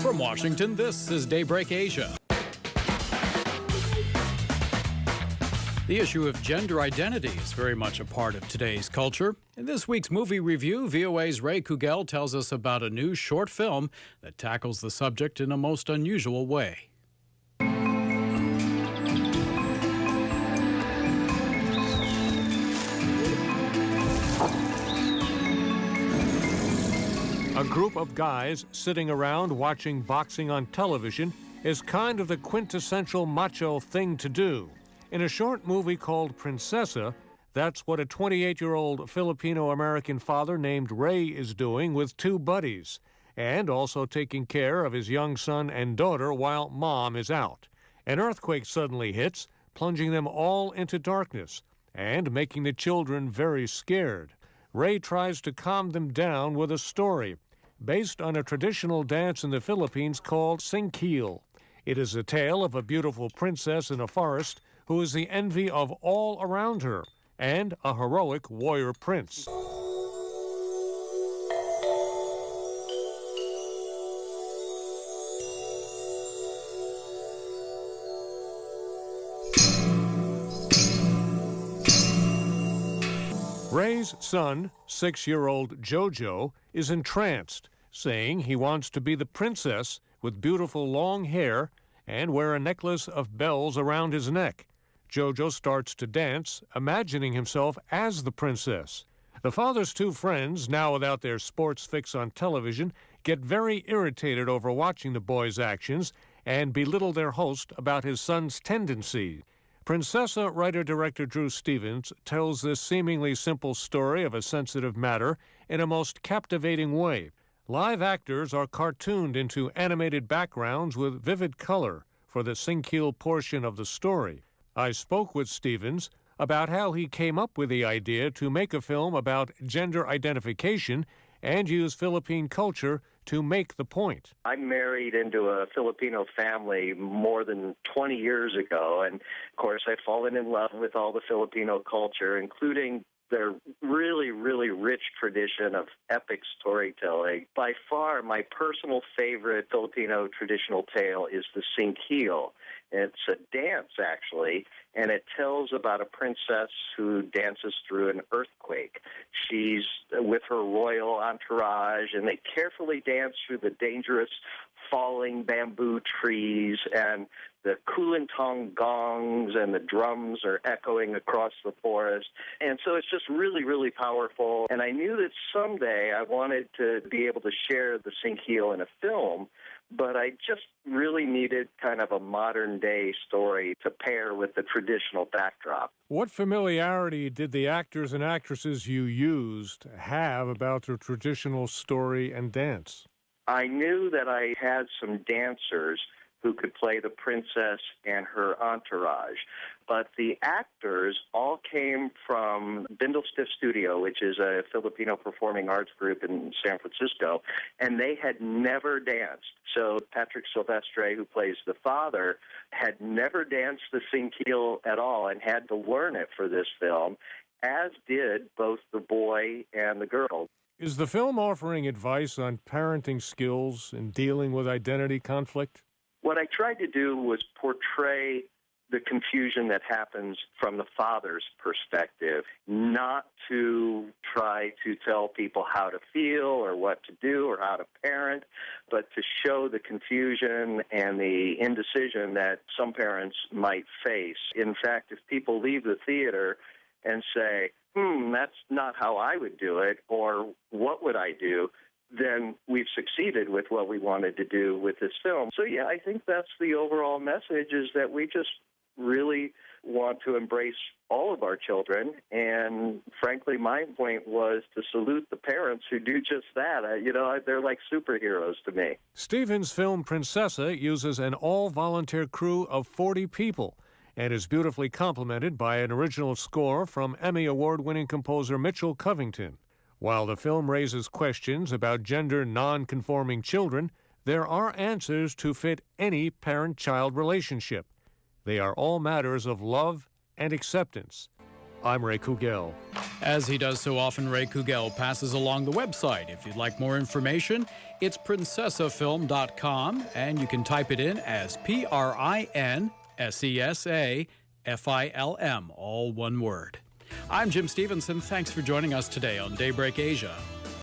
From Washington, this is Daybreak Asia. The issue of gender identity is very much a part of today's culture. In this week's movie review, VOA's Ray Kugel tells us about a new short film that tackles the subject in a most unusual way. A group of guys sitting around watching boxing on television is kind of the quintessential macho thing to do. In a short movie called Prinsesa, that's what a 28-year-old Filipino-American father named Ray is doing with two buddies, and also taking care of his young son and daughter while mom is out. An earthquake suddenly hits, plunging them all into darkness and making the children very scared. Ray tries to calm them down with a story based on a traditional dance in the Philippines called Singkil. It is a tale of a beautiful princess in a forest who is the envy of all around her, and a heroic warrior prince. Ray's son, 6-year-old Jojo, is entranced, saying he wants to be the princess with beautiful long hair and wear a necklace of bells around his neck. Jojo starts to dance, imagining himself as the princess. The father's two friends, now without their sports fix on television, get very irritated over watching the boy's actions and belittle their host about his son's tendency. Prinsesa writer-director Drew Stevens tells this seemingly simple story of a sensitive matter in a most captivating way. Live actors are cartooned into animated backgrounds with vivid color for the Singkil portion of the story. I spoke with Stevens about how he came up with the idea to make a film about gender identification and use Philippine culture to make the point. I married into a Filipino family more than 20 years ago, and of course I've fallen in love with all the Filipino culture, including their really, really rich tradition of epic storytelling. By far, my personal favorite Filipino traditional tale is the Singkil. It's a dance, actually, and it tells about a princess who dances through an earthquake. She's with her royal entourage, and they carefully dance through the dangerous falling bamboo trees, and the kulintong gongs and the drums are echoing across the forest. And so it's just really, really powerful. And I knew that someday I wanted to be able to share the Singkil in a film, but I just really needed kind of a modern-day story to pair with the traditional backdrop. What familiarity did the actors and actresses you used have about their traditional story and dance? I knew that I had some dancers who could play the princess and her entourage. But the actors all came from Bindle Stiff Studio, which is a Filipino performing arts group in San Francisco, and they had never danced. So Patrick Silvestre, who plays the father, had never danced the Singkil at all and had to learn it for this film, as did both the boy and the girl. Is the film offering advice on parenting skills and dealing with identity conflict? What I tried to do was portray the confusion that happens from the father's perspective, not to try to tell people how to feel or what to do or how to parent, but to show the confusion and the indecision that some parents might face. In fact, if people leave the theater and say, that's not how I would do it, or what would I do, then we've succeeded with what we wanted to do with this film. So, yeah, I think that's the overall message, is that we just really want to embrace all of our children. And, frankly, my point was to salute the parents who do just that. They're like superheroes to me. Stevens' film Prinsesa uses an all-volunteer crew of 40 people and is beautifully complemented by an original score from Emmy Award-winning composer Mitchell Covington. While the film raises questions about gender non-conforming children, there are answers to fit any parent-child relationship. They are all matters of love and acceptance. I'm Ray Kugel. As he does so often, Ray Kugel passes along the website. If you'd like more information, it's prinsesafilm.com, and you can type it in as PRINSESAFILM, all one word. I'm Jim Stevenson. Thanks for joining us today on Daybreak Asia.